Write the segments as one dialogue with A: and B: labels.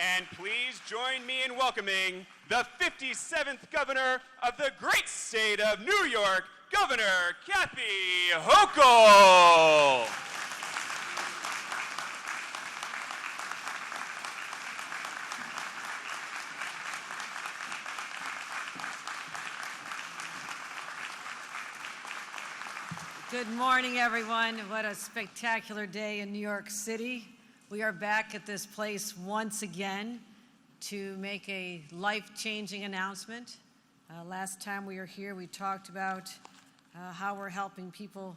A: And please join me in welcoming the 57th governor of the great state of New York, Governor Kathy Hochul.
B: Good morning, everyone. What a spectacular day in New York City. We are back at this place once again to make a life-changing announcement. Last time we were here, we talked about how we're helping people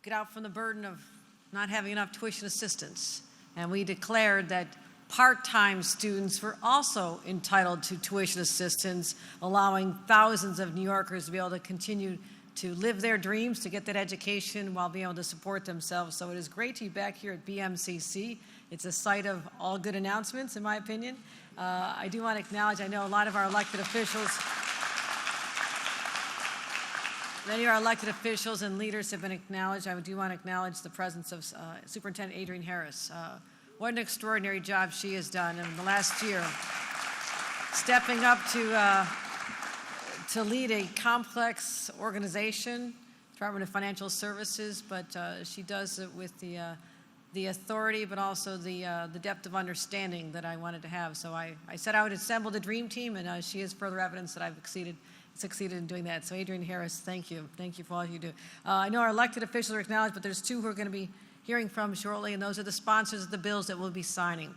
B: get out from the burden of not having enough tuition assistance. And we declared that part-time students were also entitled to tuition assistance, allowing thousands of New Yorkers to be able to continue to live their dreams, to get that education while being able to support themselves. So it is great to be back here at BMCC. It's a site of all good announcements, in my opinion. I do want to acknowledge, I know a lot of our elected officials, many of our elected officials and leaders have been acknowledged. I do want to acknowledge the presence of Superintendent Adrienne Harris. What an extraordinary job she has done in the last year, stepping up to lead a complex organization, Department of Financial Services, but she does it with the authority, but also the depth of understanding that I wanted to have. So I said I would assemble the dream team, and she is further evidence that I've succeeded in doing that. So Adrienne Harris, thank you. Thank you for all you do. I know our elected officials are acknowledged, but there's two who are going to be hearing from shortly, and those are the sponsors of the bills that we'll be signing.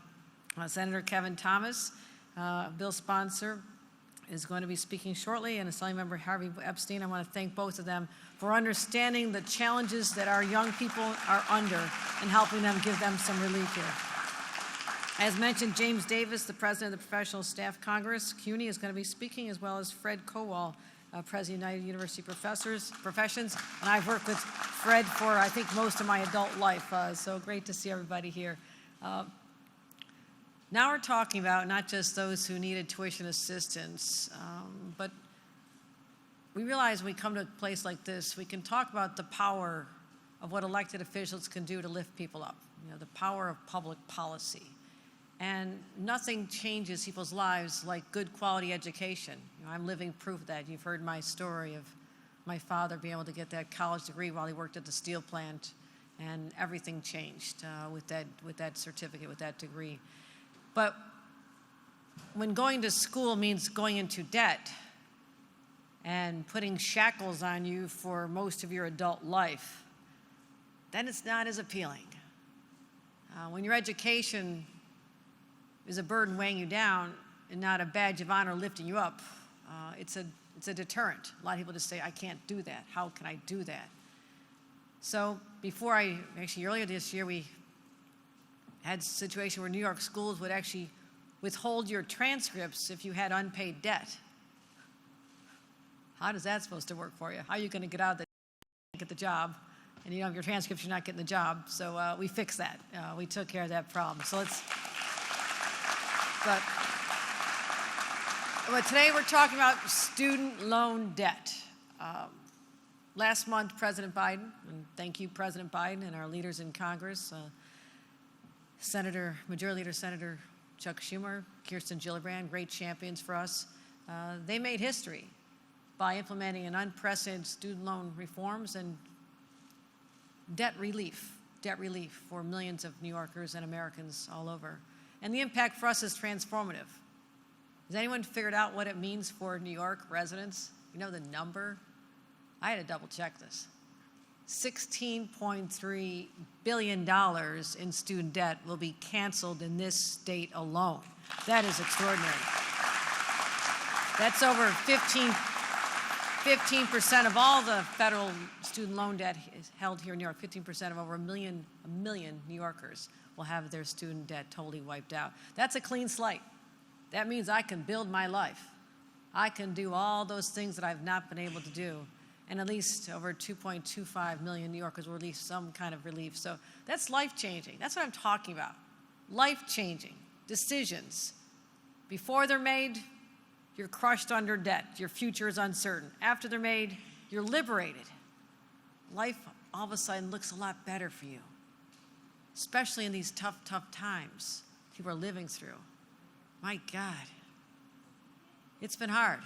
B: Senator Kevin Thomas, bill sponsor, is going to be speaking shortly, and Assembly Member Harvey Epstein. I want to thank both of them for understanding the challenges that our young people are under and helping them, give them some relief here. As mentioned, James Davis, the President of the Professional Staff Congress, CUNY, is going to be speaking, as well as Fred Kowal, President of United University Professions. And I've worked with Fred for, I think, most of my adult life, so great to see everybody here. Now we're talking about not just those who needed tuition assistance, but we realize when we come to a place like this, we can talk about the power of what elected officials can do to lift people up, the power of public policy. And nothing changes people's lives like good quality education. I'm living proof of that. You've heard my story of my father being able to get that college degree while he worked at the steel plant, and everything changed with that certificate, with that degree. But when going to school means going into debt and putting shackles on you for most of your adult life, then it's not as appealing. When your education is a burden weighing you down and not a badge of honor lifting you up, it's a deterrent. A lot of people just say, I can't do that. How can I do that? So earlier this year, we had a situation where New York schools would actually withhold your transcripts if you had unpaid debt. How is that supposed to work for you? How are you going to get out of get the job, and your transcripts, you're not getting the job? So we fixed that. We took care of that problem. So but today we're talking about student loan debt. Last month, President Biden, and thank you, President Biden, and our leaders in Congress, Majority Leader Senator Chuck Schumer, Kirsten Gillibrand, great champions for us. They made history by implementing an unprecedented student loan reforms and debt relief for millions of New Yorkers and Americans all over. And the impact for us is transformative. Has anyone figured out what it means for New York residents? You know the number? I had to double check this. $16.3 billion in student debt will be canceled in this state alone. That is extraordinary. That's over 15% of all the federal student loan debt is held here in New York. 15% of over a million New Yorkers will have their student debt totally wiped out. That's a clean slate. That means I can build my life. I can do all those things that I've not been able to do. And at least over 2.25 million New Yorkers will receive some kind of relief. So that's life-changing. That's what I'm talking about. Life-changing decisions. Before they're made, you're crushed under debt. Your future is uncertain. After they're made, you're liberated. Life all of a sudden looks a lot better for you, especially in these tough, tough times. people are living through. My God, it's been hard.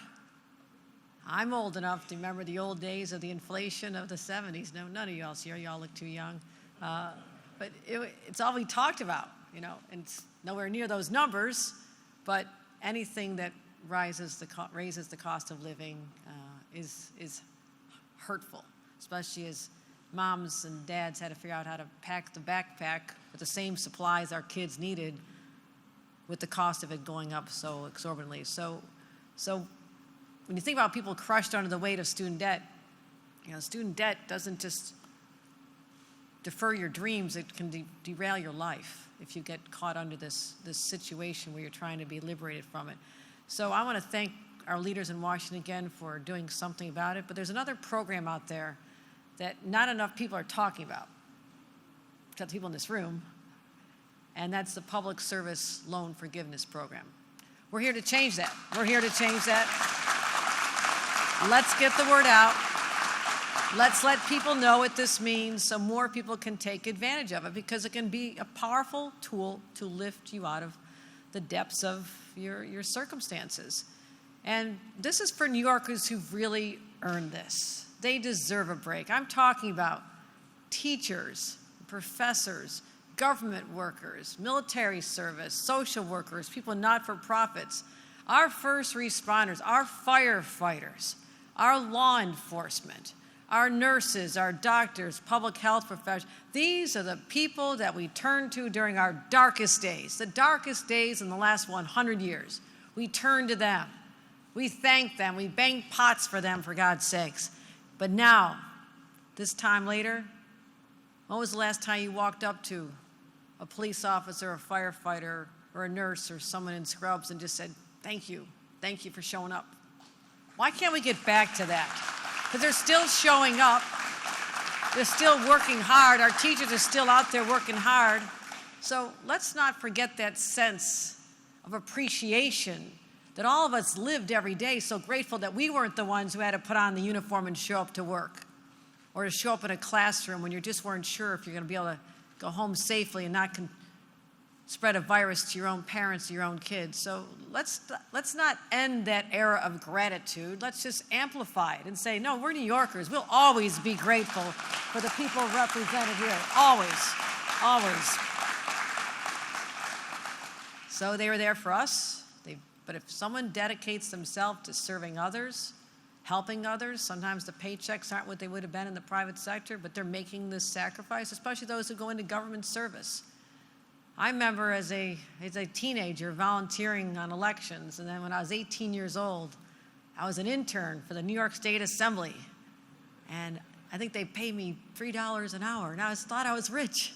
B: I'm old enough to remember the old days of the inflation of the 70s. No, none of y'all here, y'all look too young. But it's all we talked about, you know, and it's nowhere near those numbers, but anything that raises the cost of living is hurtful, especially as moms and dads had to figure out how to pack the backpack with the same supplies our kids needed with the cost of it going up so exorbitantly. So when you think about people crushed under the weight of student debt, you know, student debt doesn't just defer your dreams, it can derail your life if you get caught under this situation where you're trying to be liberated from it. So I want to thank our leaders in Washington again for doing something about it, but there's another program out there that not enough people are talking about, except people in this room, and that's the Public Service Loan Forgiveness Program. We're here to change that. We're here to change that. Let's get the word out. Let's let people know what this means so more people can take advantage of it, because it can be a powerful tool to lift you out of the depths of your circumstances. And this is for New Yorkers who've really earned this. They deserve a break. I'm talking about teachers, professors, government workers, military service, social workers, people in not-for-profits, our first responders, our firefighters, our law enforcement, our nurses, our doctors, public health professionals. These are the people that we turn to during our darkest days, the darkest days in the last 100 years. We turn to them. We thank them. We bang pots for them, for God's sakes. But now, this time later, when was the last time you walked up to a police officer, a firefighter, or a nurse, or someone in scrubs and just said, thank you for showing up? Why can't we get back to that? Because they're still showing up. They're still working hard. Our teachers are still out there working hard. So let's not forget that sense of appreciation that all of us lived every day, so grateful that we weren't the ones who had to put on the uniform and show up to work, or to show up in a classroom when you just weren't sure if you're going to be able to go home safely and not spread a virus to your own parents, your own kids. So let's not end that era of gratitude. Let's just amplify it and say, no, we're New Yorkers. We'll always be grateful for the people represented here. Always, always. So they were there for us. But if someone dedicates themselves to serving others, helping others, sometimes the paychecks aren't what they would have been in the private sector, but they're making this sacrifice, especially those who go into government service. I remember as a teenager volunteering on elections, and then when I was 18 years old, I was an intern for the New York State Assembly, and I think they paid me $3 an hour, and I thought I was rich.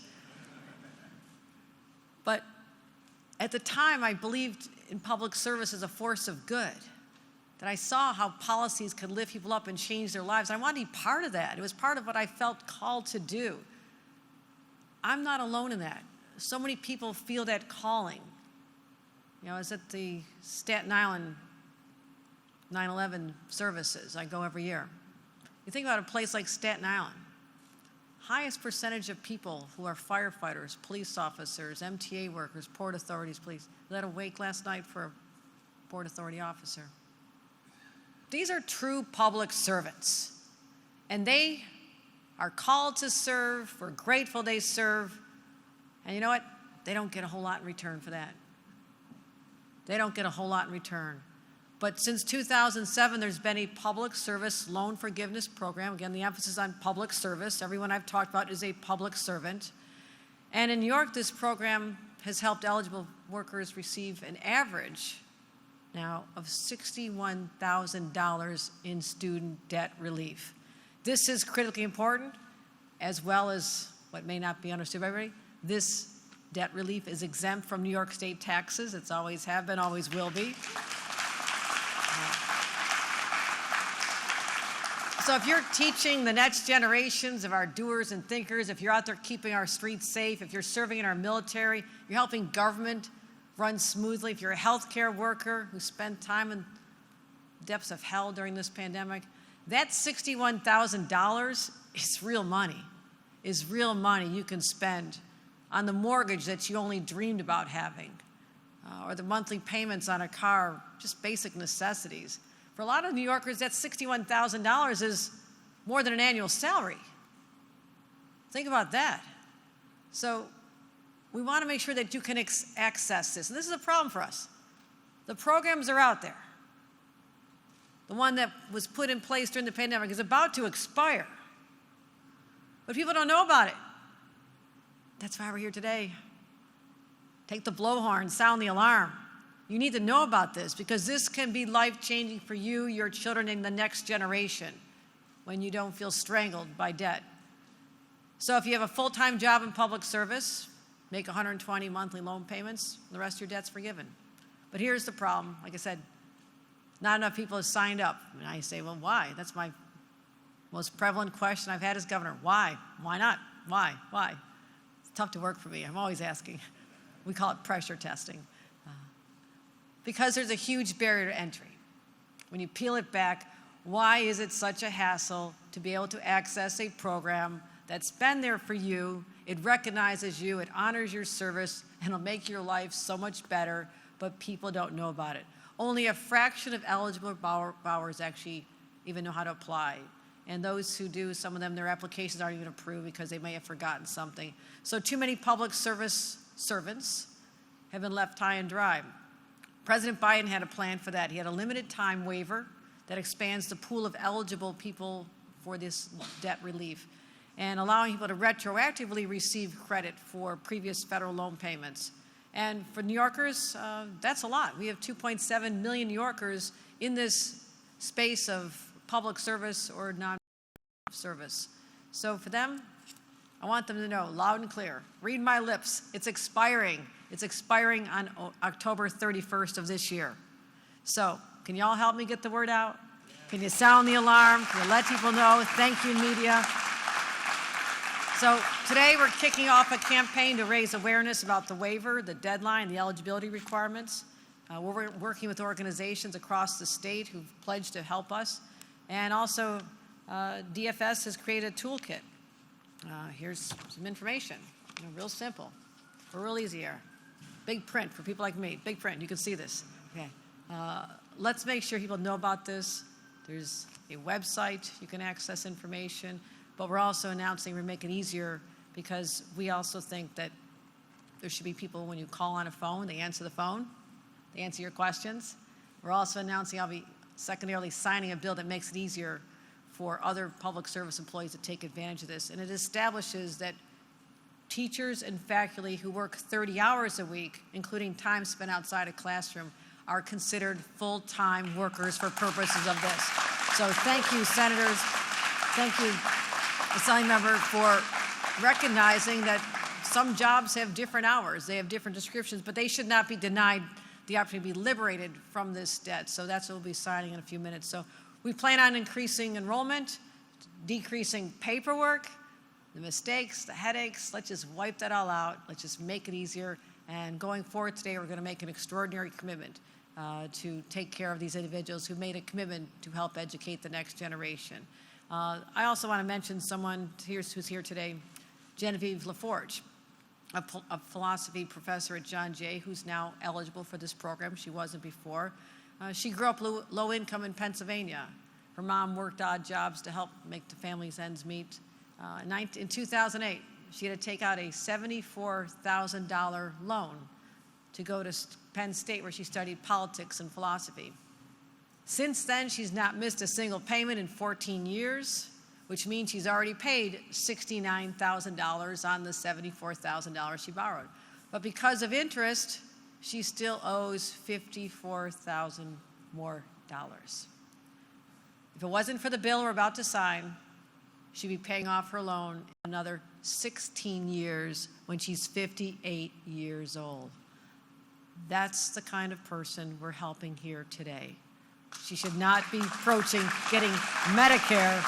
B: But at the time, I believed in public service as a force of good, that I saw how policies could lift people up and change their lives. I wanted to be part of that. It was part of what I felt called to do. I'm not alone in that. So many people feel that calling. You know, I was at the Staten Island 9/11 services. I go every year. You think about a place like Staten Island, highest percentage of people who are firefighters, police officers, MTA workers, Port Authorities, police. Led a wake last night for a Port Authority officer. These are true public servants, and they are called to serve. We're grateful they serve. And you know what? They don't get a whole lot in return for that. They don't get a whole lot in return. But since 2007, there's been a public service loan forgiveness program. Again, the emphasis on public service. Everyone I've talked about is a public servant. And in New York, this program has helped eligible workers receive an average now of $61,000 in student debt relief. This is critically important, as well as what may not be understood by everybody. This debt relief is exempt from New York State taxes. It's always have been, always will be. So if you're teaching the next generations of our doers and thinkers, if you're out there keeping our streets safe, if you're serving in our military, you're helping government run smoothly, if you're a healthcare worker who spent time in the depths of hell during this pandemic, that $61,000 is real money you can spend on the mortgage that you only dreamed about having, or the monthly payments on a car, just basic necessities. For a lot of New Yorkers, that $61,000 is more than an annual salary. Think about that. So we want to make sure that you can access this. And this is a problem for us. The programs are out there. The one that was put in place during the pandemic is about to expire. But people don't know about it. That's why we're here today. Take the blowhorn, sound the alarm. You need to know about this because this can be life-changing for you, your children, and the next generation when you don't feel strangled by debt. So if you have a full-time job in public service, make 120 monthly loan payments, the rest of your debt's forgiven. But here's the problem. Like I said, not enough people have signed up. And I say, well, why? That's my most prevalent question I've had as governor. Why? Why not? Why? Why? It's tough to work for me. I'm always asking. We call it pressure testing. Because there's a huge barrier to entry. When you peel it back, why is it such a hassle to be able to access a program that's been there for you, it recognizes you, it honors your service, and it'll make your life so much better, but people don't know about it. Only a fraction of eligible borrowers actually even know how to apply. And those who do, some of them, their applications aren't even approved because they may have forgotten something. So too many public service servants have been left high and dry. President Biden had a plan for that. He had a limited time waiver that expands the pool of eligible people for this debt relief and allowing people to retroactively receive credit for previous federal loan payments. And for New Yorkers, that's a lot. We have 2.7 million New Yorkers in this space of public service or non-service. So for them, I want them to know loud and clear, read my lips, it's expiring. It's expiring on October 31st of this year. So can you all help me get the word out? Can you sound the alarm? Can you let people know? Thank you, media. So today we're kicking off a campaign to raise awareness about the waiver, the deadline, the eligibility requirements. We're working with organizations across the state who've pledged to help us. And also DFS has created a toolkit. Here's some information, real simple. We're real easy here. Big print for people like me, big print, you can see this. Okay. Let's make sure people know about this. There's a website, you can access information, but we're also announcing we make it easier because we also think that there should be people when you call on a phone, they answer the phone, they answer your questions. We're also announcing I'll be secondarily signing a bill that makes it easier for other public service employees to take advantage of this. And it establishes that teachers and faculty who work 30 hours a week, including time spent outside a classroom, are considered full-time workers for purposes of this. So thank you, senators. Thank you, Assembly member, for recognizing that some jobs have different hours. They have different descriptions, but they should not be denied the opportunity to be liberated from this debt. So that's what we'll be signing in a few minutes. So we plan on increasing enrollment, decreasing paperwork, the mistakes, the headaches. Let's just wipe that all out. Let's just make it easier. And going forward today, we're going to make an extraordinary commitment to take care of these individuals who made a commitment to help educate the next generation. I also want to mention someone who's here today, Genevieve LaForge, a philosophy professor at John Jay, who's now eligible for this program. She wasn't before. She grew up low income in Pennsylvania. Her mom worked odd jobs to help make the family's ends meet. In 2008, she had to take out a $74,000 loan to go to Penn State, where she studied politics and philosophy. Since then, she's not missed a single payment in 14 years, which means she's already paid $69,000 on the $74,000 she borrowed. But because of interest, she still owes $54,000 more. If it wasn't for the bill we're about to sign, she'd be paying off her loan in another 16 years when she's 58 years old. That's the kind of person we're helping here today. She should not be approaching getting Medicare,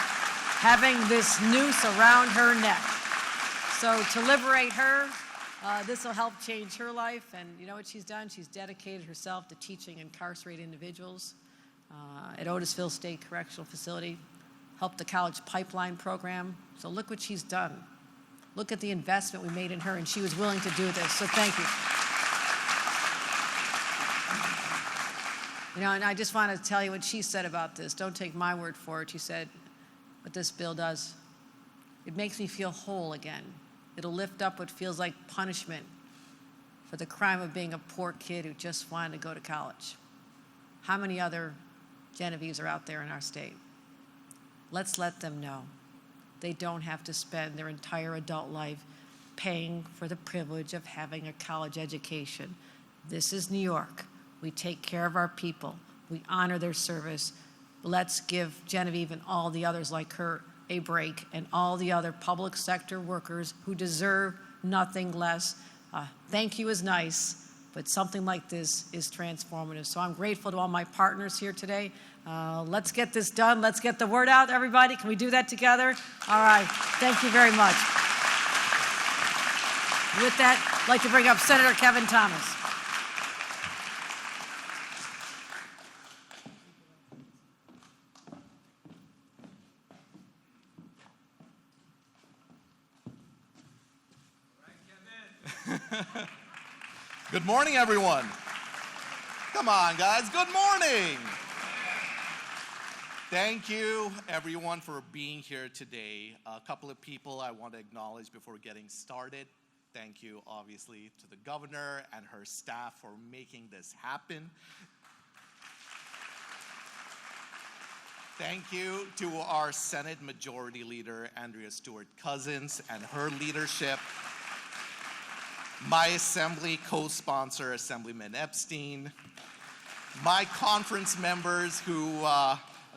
B: having this noose around her neck. So to liberate her, this will help change her life. And you know what she's done? She's dedicated herself to teaching incarcerated individuals at Otisville State Correctional Facility, helped the college pipeline program. So look what she's done. look at the investment we made in her, and she was willing to do this, so thank you. You know, and I just want to tell you what she said about this. Don't take my word for it. She said, what this bill does, it makes me feel whole again. It'll lift up what feels like punishment for the crime of being a poor kid who just wanted to go to college. How many other Genevieves are out there in our state? Let's let them know they don't have to spend their entire adult life paying for the privilege of having a college education. This is New York. We take care of our people. We honor their service. Let's give Genevieve and all the others like her a break, and all the other public sector workers who deserve nothing less. Thank you is nice, but something like this is transformative. So I'm grateful to all my partners here today. Let's get this done. Let's get the word out, everybody. Can we do that together? All right. Thank you very much. With that, I'd like to bring up Senator Kevin Thomas.
C: Good morning, everyone. Come on, guys. Good morning. Thank you, everyone, for being here today. A couple of people I want to acknowledge before getting started. Thank you, obviously, to the governor and her staff for making this happen. Thank you to our Senate Majority Leader, Andrea Stewart-Cousins, and her leadership. My Assembly co-sponsor, Assemblyman Epstein. My conference members who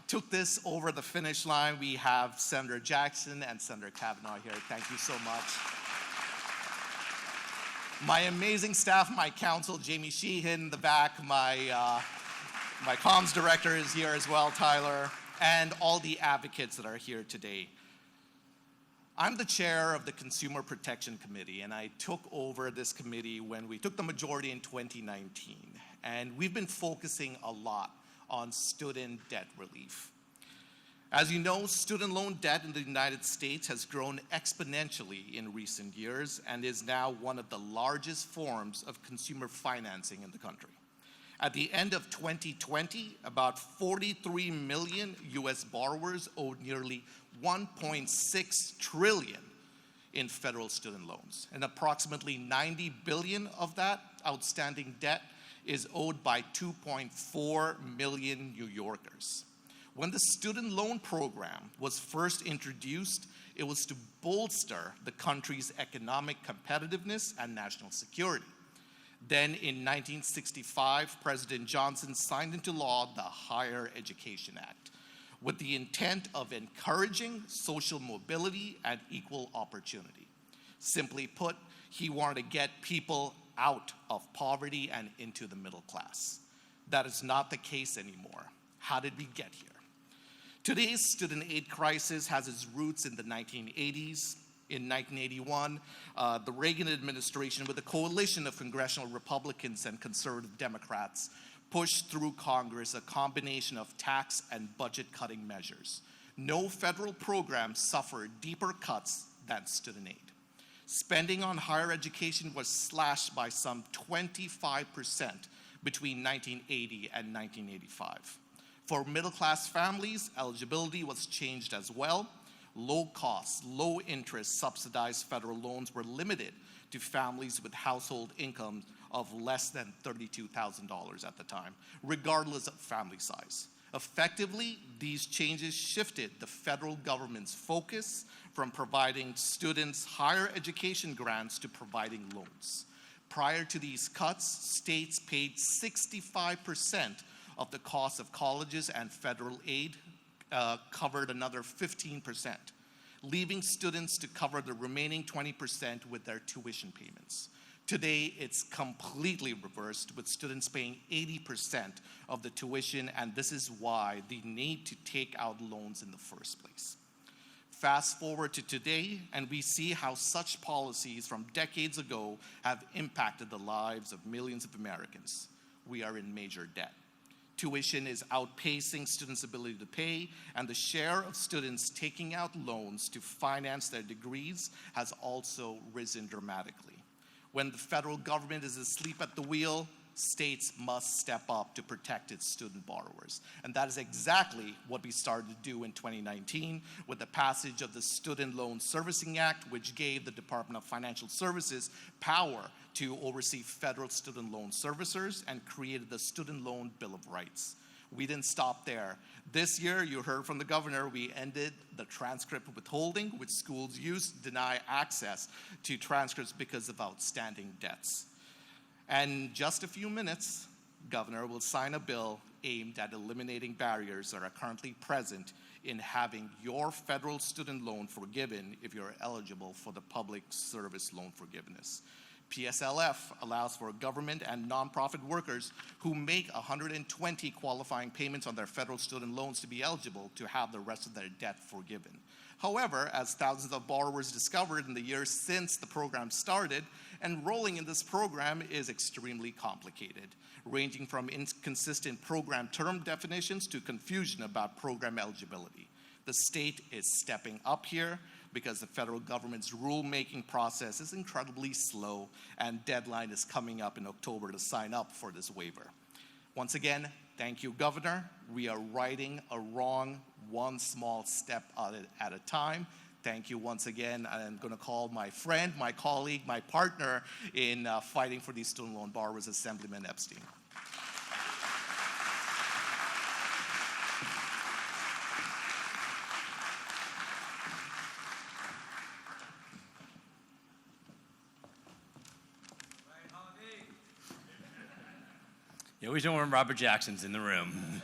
C: took this over the finish line. We have Senator Jackson and Senator Kavanaugh here. Thank you so much. My amazing staff, my counsel, Jamie Sheehan in the back. My comms director is here as well, Tyler, and all the advocates that are here today. I'm the chair of the Consumer Protection Committee, and I took over this committee when we took the majority in 2019. And we've been focusing a lot on student debt relief. As you know, student loan debt in the United States has grown exponentially in recent years and is now one of the largest forms of consumer financing in the country. At the end of 2020, about 43 million US borrowers owed nearly 1.6 trillion in federal student loans, and approximately 90 billion of that outstanding debt is owed by 2.4 million New Yorkers. When the student loan program was first introduced, it was to bolster the country's economic competitiveness and national security. Then in 1965, President Johnson signed into law the Higher Education Act with the intent of encouraging social mobility and equal opportunity. Simply put, he wanted to get people out of poverty and into the middle class. That is not the case anymore. How did we get here? Today's student aid crisis has its roots in the 1980s. In 1981, the Reagan administration, with a coalition of congressional Republicans and conservative Democrats, pushed through Congress a combination of tax and budget-cutting measures. No federal program suffered deeper cuts than student aid. Spending on higher education was slashed by some 25% between 1980 and 1985. For middle-class families, eligibility was changed as well. Low-cost, low-interest subsidized federal loans were limited to families with household incomes of less than $32,000 at the time, regardless of family size. Effectively, these changes shifted the federal government's focus from providing students higher education grants to providing loans. Prior to these cuts, states paid 65% of the cost of colleges, and federal aid covered another 15%, leaving students to cover the remaining 20% with their tuition payments. Today, it's completely reversed, with students paying 80% of the tuition, and this is why the need to take out loans in the first place. Fast forward to today, and we see how such policies from decades ago have impacted the lives of millions of Americans. We are in major debt. Tuition is outpacing students' ability to pay, and the share of students taking out loans to finance their degrees has also risen dramatically. When the federal government is asleep at the wheel, states must step up to protect its student borrowers. And that is exactly what we started to do in 2019 with the passage of the Student Loan Servicing Act, which gave the Department of Financial Services power to oversee federal student loan servicers and created the Student Loan Bill of Rights. We didn't stop there. This year, you heard from the governor, we ended the transcript withholding, which schools use to deny access to transcripts because of outstanding debts. And in just a few minutes, Governor will sign a bill aimed at eliminating barriers that are currently present in having your federal student loan forgiven if you're eligible for the public service loan forgiveness. PSLF allows for government and nonprofit workers who make 120 qualifying payments on their federal student loans to be eligible to have the rest of their debt forgiven. However, as thousands of borrowers discovered in the years since the program started, enrolling in this program is extremely complicated, ranging from inconsistent program term definitions to confusion about program eligibility. The state is stepping up here because the federal government's rulemaking process is incredibly slow, and deadline is coming up in October to sign up for this waiver. Once again, thank you, Governor. We are righting a wrong one small step at a time. Thank you once again. I'm going to call my friend, my colleague, my partner in fighting for these student loan borrowers, Assemblyman Epstein.
D: You always know when Robert Jackson's in the room.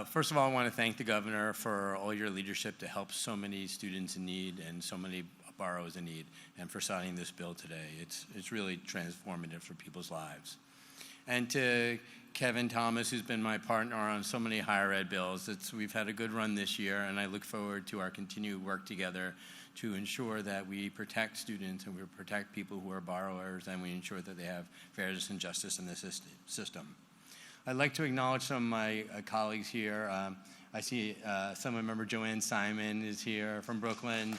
D: First of all, I want to thank the governor for all your leadership to help so many students in need and so many borrowers in need, and for signing this bill today. It's really transformative for people's lives. And to Kevin Thomas, who's been my partner on so many higher ed bills, we've had a good run this year, and I look forward to our continued work together to ensure that we protect students and we protect people who are borrowers, and we ensure that they have fairness and justice in the system. I'd like to acknowledge some of my colleagues here. I see Assembly Member Joanne Simon is here from Brooklyn.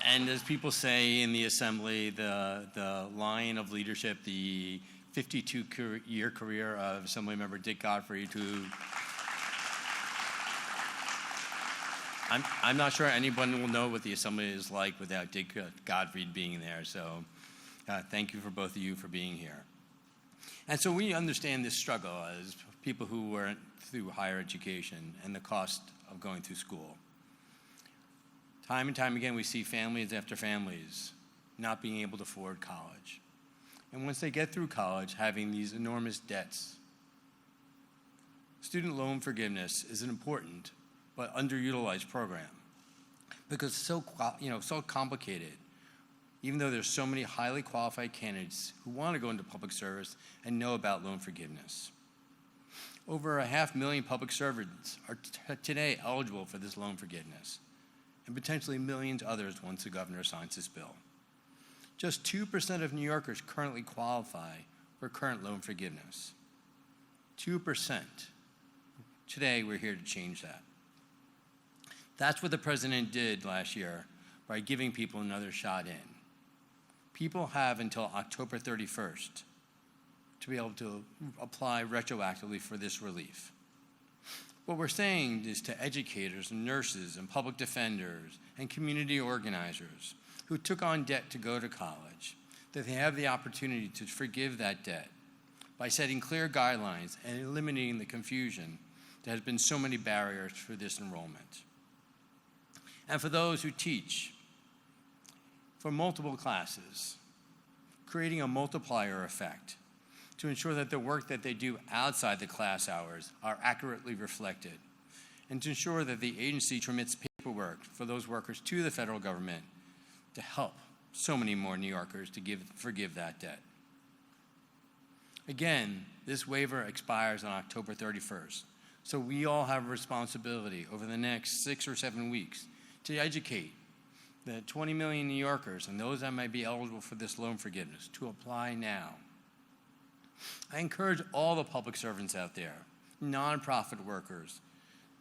D: And as people say in the Assembly, the line of leadership, the 52-year career of Assemblymember Dick Gottfried, who I'm not sure anyone will know what the Assembly is like without Dick Gottfried being there. So thank you for both of you for being here. And so we understand this struggle as people who went through higher education and the cost of going through school. Time and time again, we see families after families not being able to afford college. And once they get through college, having these enormous debts. Student loan forgiveness is an important but underutilized program because it's so complicated, even though there's so many highly qualified candidates who want to go into public service and know about loan forgiveness. Over 500,000 public servants are today eligible for this loan forgiveness, and potentially millions others once the governor signs this bill. Just 2% of New Yorkers currently qualify for current loan forgiveness. 2%. Today, we're here to change that. That's what the president did last year by giving people another shot in. People have until October 31st to be able to apply retroactively for this relief. What we're saying is to educators and nurses and public defenders and community organizers who took on debt to go to college, that they have the opportunity to forgive that debt by setting clear guidelines and eliminating the confusion that has been so many barriers for this enrollment. And for those who teach for multiple classes, creating a multiplier effect to ensure that the work that they do outside the class hours are accurately reflected, and to ensure that the agency remits paperwork for those workers to the federal government to help so many more New Yorkers to forgive that debt. Again, this waiver expires on October 31st, so we all have a responsibility over the next 6 or 7 weeks to educate the 20 million New Yorkers and those that might be eligible for this loan forgiveness to apply now. I encourage all the public servants out there, nonprofit workers,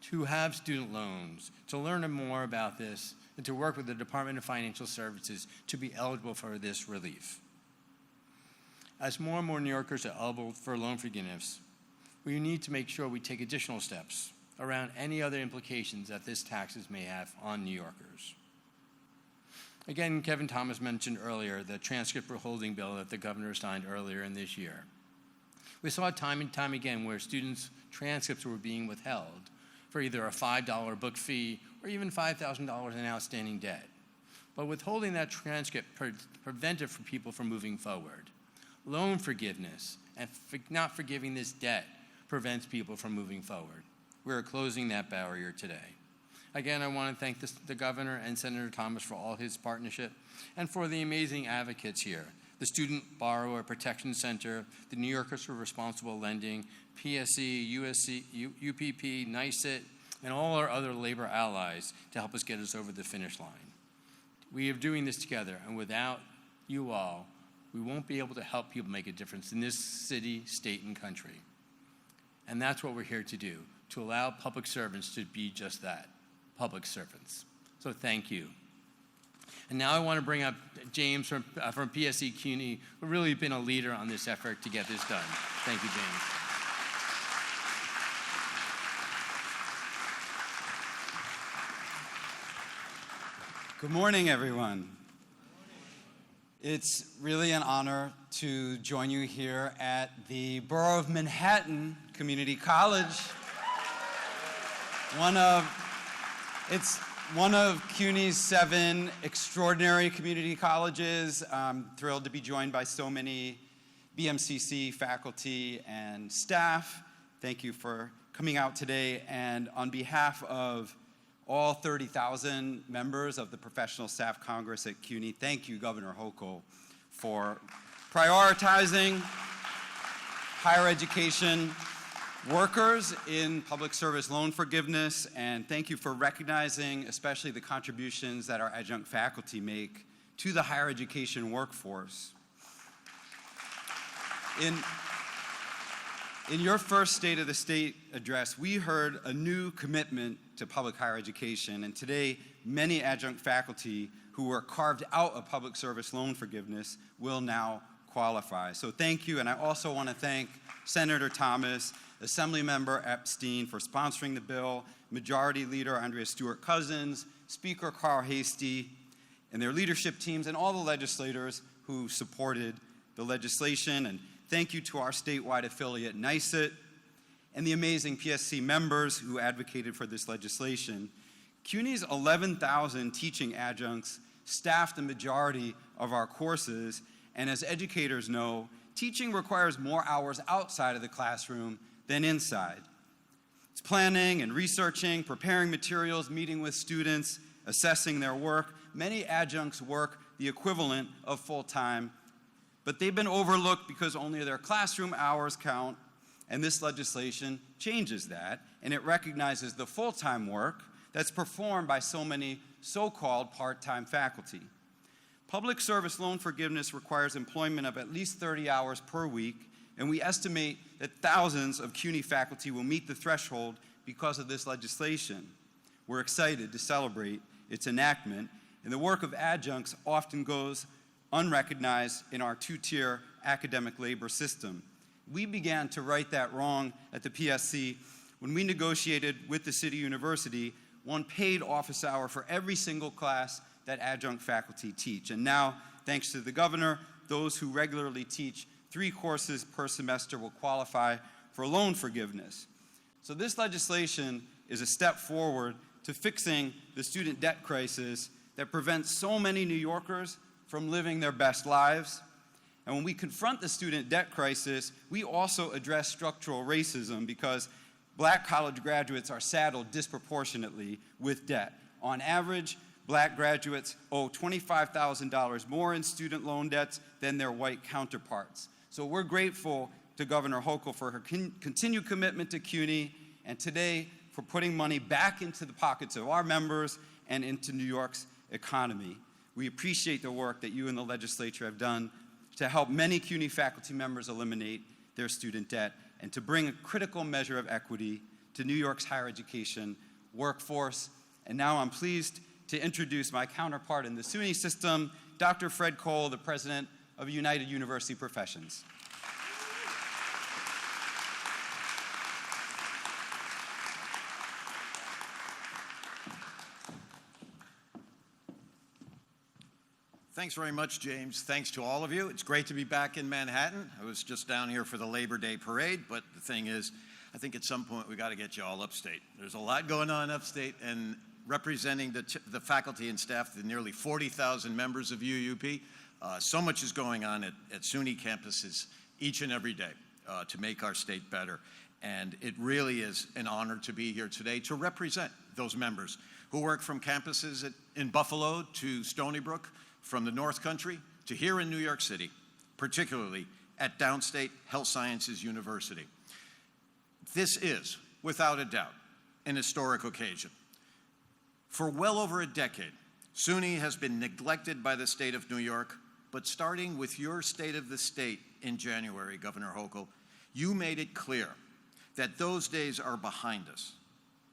D: to have student loans, to learn more about this, and to work with the Department of Financial Services to be eligible for this relief. As more and more New Yorkers are eligible for loan forgiveness, we need to make sure we take additional steps around any other implications that this taxes may have on New Yorkers. Again, Kevin Thomas mentioned earlier the transcript withholding bill that the governor signed earlier in this year. We saw time and time again where students' transcripts were being withheld for either a $5 book fee or even $5,000 in outstanding debt. But withholding that transcript prevented people from moving forward. Loan forgiveness and not forgiving this debt prevents people from moving forward. We're closing that barrier today. Again, I want to thank the governor and Senator Thomas for all his partnership and for the amazing advocates here. The Student Borrower Protection Center, the New Yorkers for Responsible Lending, PSE, USC, UPP, NYSIT, and all our other labor allies to help us get us over the finish line. We are doing this together, and without you all, we won't be able to help people make a difference in this city, state, and country. And that's what we're here to do, to allow public servants to be just that, public servants. So thank you. And now I want to bring up James from PSE CUNY, who really been a leader on this effort to get this done. Thank you, James.
E: Good morning, everyone. It's really an honor to join you here at the Borough of Manhattan Community College. It's one of CUNY's 7 extraordinary community colleges. I'm thrilled to be joined by so many BMCC faculty and staff. Thank you for coming out today. And on behalf of all 30,000 members of the Professional Staff Congress at CUNY, thank you, Governor Hochul, for prioritizing higher education workers in public service loan forgiveness, and thank you for recognizing especially the contributions that our adjunct faculty make to the higher education workforce. In your first State of the State address, we heard a new commitment to public higher education, and today many adjunct faculty who were carved out of public service loan forgiveness will now qualify. So thank you, and I also want to thank Senator Thomas, Assemblymember Epstein for sponsoring the bill, Majority Leader Andrea Stewart-Cousins, Speaker Carl Hastie, and their leadership teams, and all the legislators who supported the legislation. And thank you to our statewide affiliate, NYSIT, and the amazing PSC members who advocated for this legislation. CUNY's 11,000 teaching adjuncts staff the majority of our courses, and as educators know, teaching requires more hours outside of the classroom than inside. It's planning and researching, preparing materials, meeting with students, assessing their work. Many adjuncts work the equivalent of full-time, but they've been overlooked because only their classroom hours count, and this legislation changes that, and it recognizes the full-time work that's performed by so many so-called part-time faculty. Public service loan forgiveness requires employment of at least 30 hours per week, and we estimate that thousands of CUNY faculty will meet the threshold because of this legislation. We're excited to celebrate its enactment, and the work of adjuncts often goes unrecognized in our 2-tier academic labor system. We began to right that wrong at the PSC when we negotiated with the City University 1 paid office hour for every single class that adjunct faculty teach. And now, thanks to the governor, those who regularly teach 3 courses per semester will qualify for loan forgiveness. So this legislation is a step forward to fixing the student debt crisis that prevents so many New Yorkers from living their best lives. And when we confront the student debt crisis, we also address structural racism because Black college graduates are saddled disproportionately with debt. On average, Black graduates owe $25,000 more in student loan debts than their white counterparts. So we're grateful to Governor Hochul for her continued commitment to CUNY, and today for putting money back into the pockets of our members and into New York's economy. We appreciate the work that you and the legislature have done to help many CUNY faculty members eliminate their student debt and to bring a critical measure of equity to New York's higher education workforce. And now I'm pleased to introduce my counterpart in the SUNY system, Dr. Fred Cole, the president of United University Professions.
F: Thanks very much, James. Thanks to all of you. It's great to be back in Manhattan. I was just down here for the Labor Day parade, but the thing is, I think at some point we got to get you all upstate. There's a lot going on upstate, and representing the faculty and staff, the nearly 40,000 members of UUP, so much is going on at SUNY campuses each and every day to make our state better. And it really is an honor to be here today to represent those members who work from campuses in Buffalo to Stony Brook, from the North Country to here in New York City, particularly at Downstate Health Sciences University. This is, without a doubt, an historic occasion. For well over a decade, SUNY has been neglected by the state of New York, but starting with your State of the State in January, Governor Hochul, you made it clear that those days are behind us.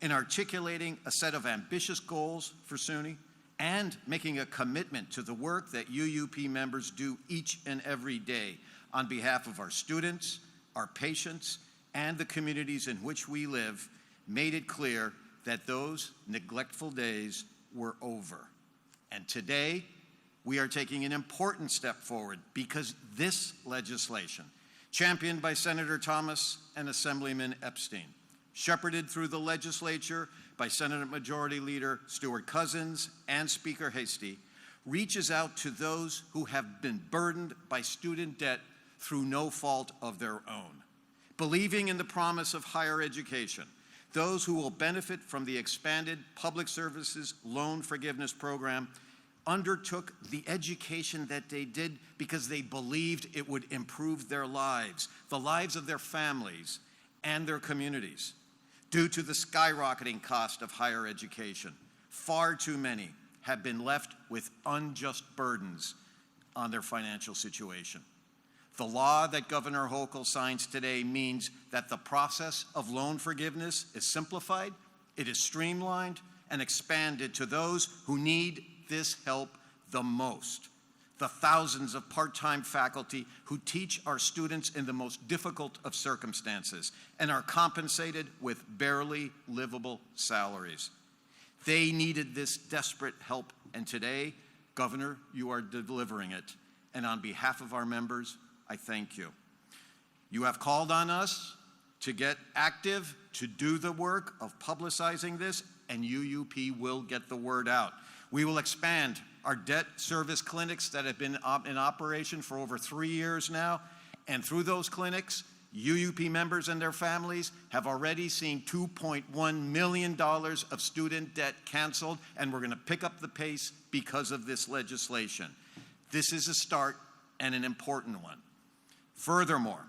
F: In articulating a set of ambitious goals for SUNY, and making a commitment to the work that UUP members do each and every day on behalf of our students, our patients, and the communities in which we live, made it clear that those neglectful days were over. And today, we are taking an important step forward because this legislation, championed by Senator Thomas and Assemblyman Epstein, shepherded through the legislature by Senate Majority Leader Stuart Cousins and Speaker Hastie, reaches out to those who have been burdened by student debt through no fault of their own. Believing in the promise of higher education, those who will benefit from the expanded Public Services Loan Forgiveness Program undertook the education that they did because they believed it would improve their lives, the lives of their families, and their communities. Due to the skyrocketing cost of higher education, far too many have been left with unjust burdens on their financial situation. The law that Governor Hochul signs today means that the process of loan forgiveness is simplified, it is streamlined, and expanded to those who need this help the most. The thousands of part-time faculty who teach our students in the most difficult of circumstances and are compensated with barely livable salaries. They needed this desperate help, and today, Governor, you are delivering it. And on behalf of our members, I thank you. You have called on us to get active, to do the work of publicizing this, and UUP will get the word out. We will expand our debt service clinics that have been in operation for over 3 years now. And through those clinics, UUP members and their families have already seen $2.1 million of student debt canceled, and we're going to pick up the pace because of this legislation. This is a start and an important one. Furthermore,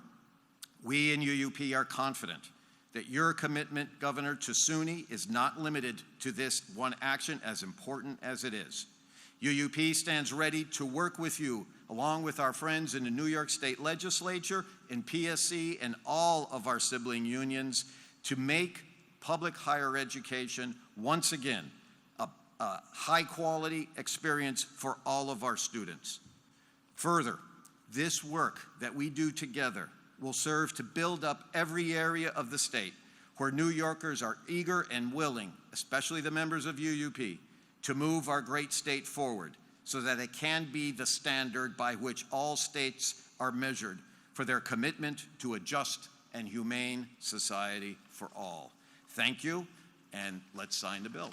F: we in UUP are confident that your commitment, Governor, to SUNY is not limited to this one action, as important as it is. UUP stands ready to work with you, along with our friends in the New York State Legislature, in PSC, and all of our sibling unions, to make public higher education, once again, a high-quality experience for all of our students. Further, this work that we do together will serve to build up every area of the state where New Yorkers are eager and willing, especially the members of UUP, to move our great state forward so that it can be the standard by which all states are measured for their commitment to a just and humane society for all. Thank you, and let's sign the bill.